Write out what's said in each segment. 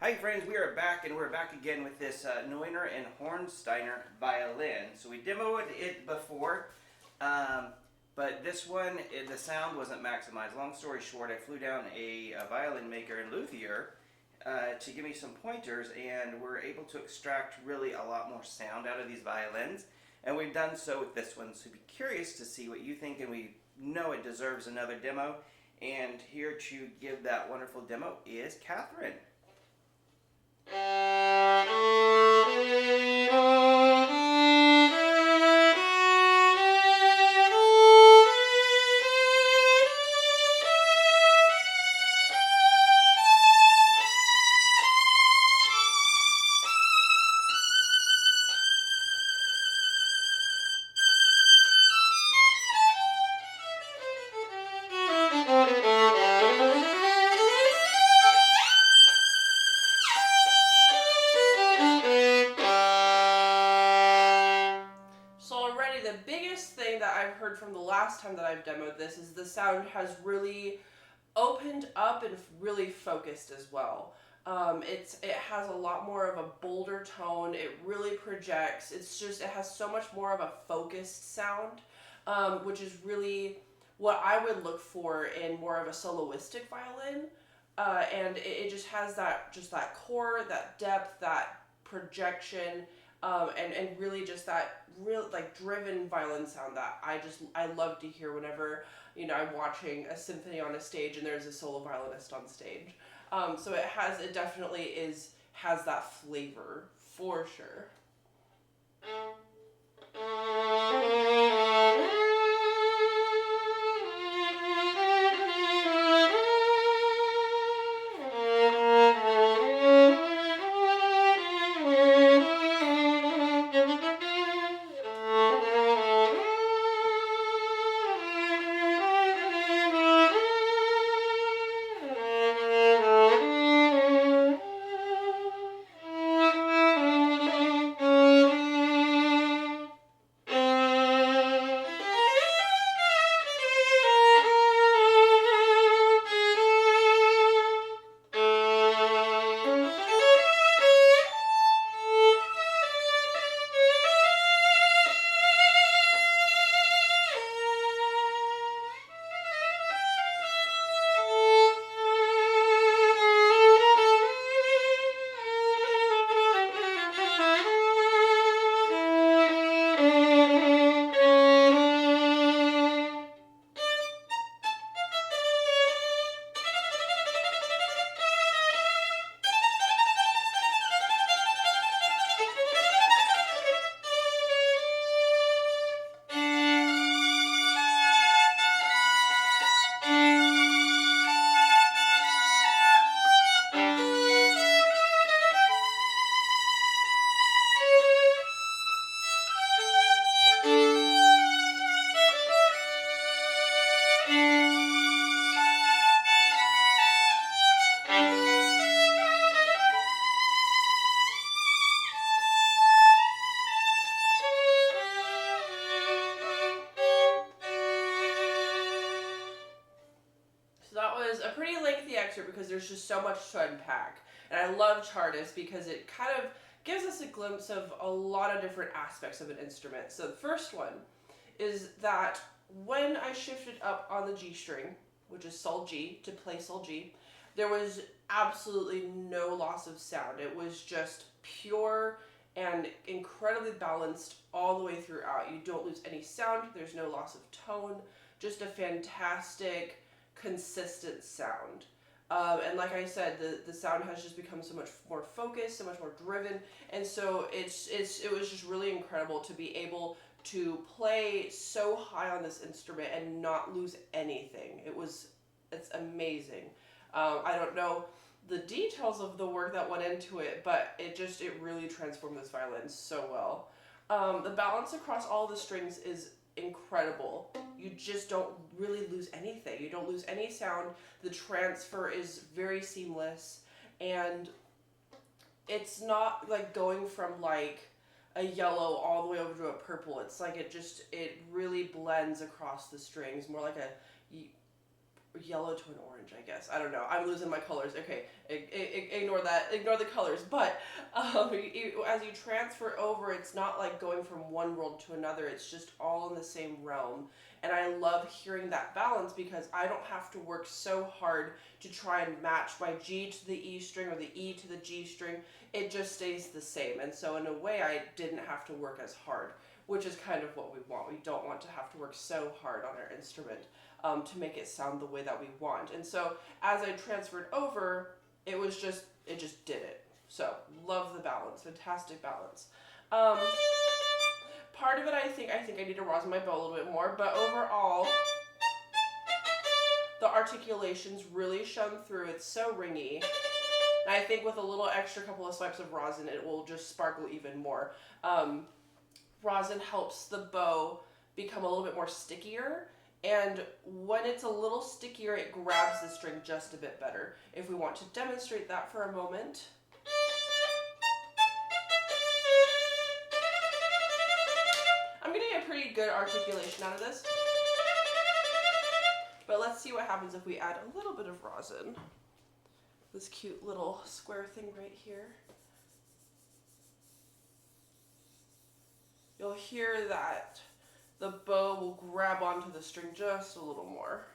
Hi friends, we are back and we're back again with this Neuner and Hornsteiner violin. So we demoed it before, um, but this one, the sound wasn't maximized. Long story short, I flew down a violin maker in Luthier to give me some pointers, and we're able to extract really a lot more sound out of these violins. And we've done so with this one, so be curious to see what you think, and we know it deserves another demo. And here to give that wonderful demo is Catherine. So already the biggest thing that I've heard from the last time that I've demoed this is the sound has really opened up and really focused as well. It has a lot more of a bolder tone. It really projects. It has so much more of a focused sound, which is really what I would look for in more of a soloistic violin. And it just has that core, that depth, that projection, and really just that real like driven violin sound that I love to hear whenever I'm watching a symphony on a stage and there's a solo violinist on stage. So it definitely has that flavor for sure. So that was a pretty lengthy excerpt because there's just so much to unpack. And I love Chartist because it kind of gives us a glimpse of a lot of different aspects of an instrument. So the first one is that when I shifted up on the G string, which is Sol G, to play Sol G, there was absolutely no loss of sound. It was just pure and incredibly balanced all the way throughout. You don't lose any sound, there's no loss of tone, just a fantastic consistent sound. And like I said, the sound has just become so much more focused, so much more driven, and so it was just really incredible to be able to play so high on this instrument and not lose anything. It's amazing. I don't know the details of the work that went into it, but it really transformed this violin so well. The balance across all the strings is incredible. You just don't really lose anything. You don't lose any sound. The transfer is very seamless, and it's not like going from like a yellow all the way over to a purple. It's like it really blends across the strings, more like a yellow to an orange, I guess. I don't know. I'm losing my colors. Okay, ignore that. Ignore the colors. But as you transfer over, it's not like going from one world to another. It's just all in the same realm. And I love hearing that balance because I don't have to work so hard to try and match my G to the E string or the E to the G string. It just stays the same. And so in a way, I didn't have to work as hard, which is kind of what we want. We don't want to have to work so hard on our instrument to make it sound the way that we want. And so as I transferred over, it just did it. So love the balance, fantastic balance. Part of it, I think I need to rosin my bow a little bit more, but overall, the articulation's really shone through. It's so ringy. And I think with a little extra couple of swipes of rosin, it will just sparkle even more. Rosin helps the bow become a little bit more stickier, and when it's a little stickier, it grabs the string just a bit better. If we want to demonstrate that for a moment. I'm getting a pretty good articulation out of this, but let's see what happens if we add a little bit of rosin. This cute little square thing right here. You'll hear that the bow will grab onto the string just a little more.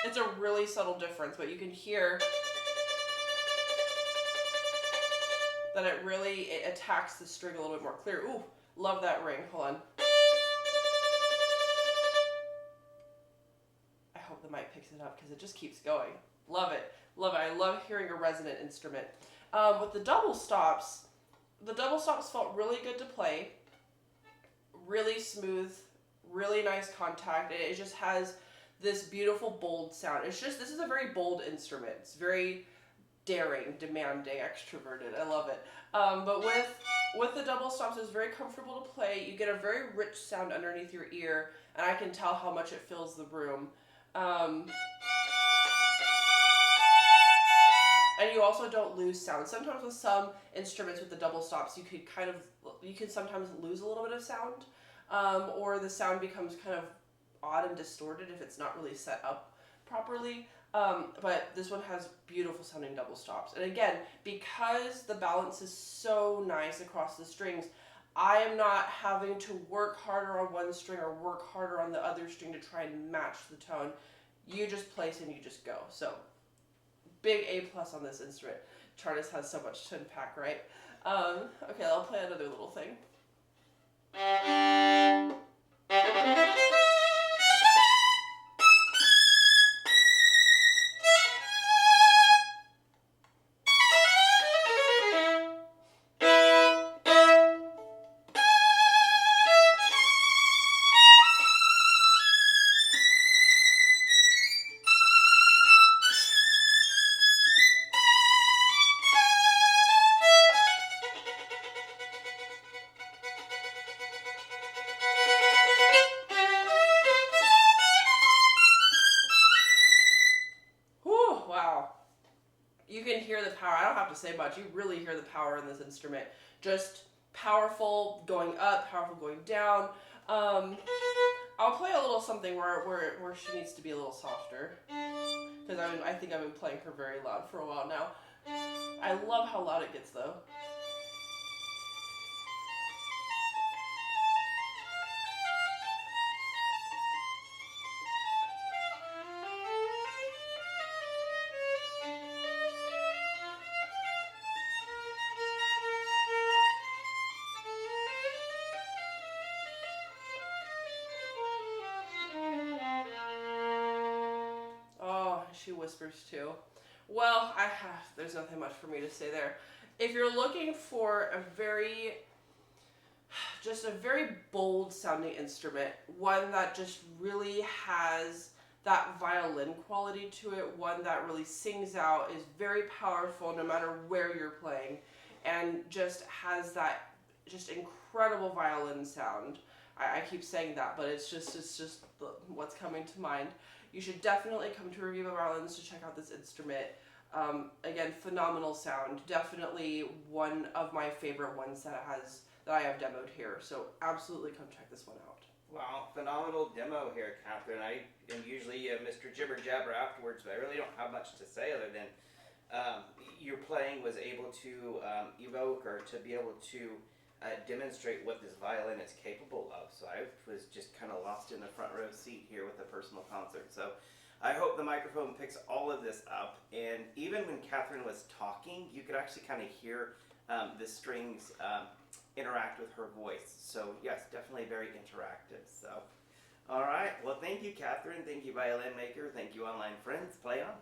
It's a really subtle difference, but you can hear that it attacks the string a little bit more clear. Ooh, love that ring. Hold on. I hope the mic picks it up because it just keeps going. Love it. Love it. I love hearing a resonant instrument. With the double stops felt really good to play. Really smooth, really nice contact. It just has this beautiful, bold sound. This is a very bold instrument. It's very daring, demanding, extroverted. I love it. But with the double stops, it's very comfortable to play. You get a very rich sound underneath your ear, and I can tell how much it fills the room. And you also don't lose sound. Sometimes with some instruments with the double stops, you can sometimes lose a little bit of sound, or the sound becomes kind of odd and distorted if it's not really set up properly. But this one has beautiful sounding double stops. And again, because the balance is so nice across the strings, I am not having to work harder on one string or work harder on the other string to try and match the tone. You just place and you just go. So big A+ on this instrument. Chartist has so much to unpack, right? Okay, I'll play another little thing. You can hear the power. I don't have to say much. You really hear the power in this instrument. Just powerful going up, powerful going down. I'll play a little something where she needs to be a little softer, because I think I've been playing her very loud for a while now. I love how loud it gets though. She whispers too. Well, there's nothing much for me to say there. If you're looking for a very bold sounding instrument, one that just really has that violin quality to it, one that really sings out, is very powerful no matter where you're playing, and just has that just incredible violin sound. I keep saying that, but it's just what's coming to mind. You should definitely come to Review of Violins to check out this instrument. Again, phenomenal sound. Definitely one of my favorite ones that I have demoed here. So absolutely come check this one out. Wow, phenomenal demo here, Catherine. I am usually Mr. Jibber Jabber afterwards, but I really don't have much to say other than your playing was able to evoke or to be able to demonstrate what this violin is capable of. So I was just kind of lost in the front row seat here with a personal concert. So I hope the microphone picks all of this up. And even when Catherine was talking, you could actually kind of hear the strings interact with her voice. So yes, definitely very interactive. So, all right. Well, thank you, Catherine. Thank you, violin maker. Thank you, online friends. Play on.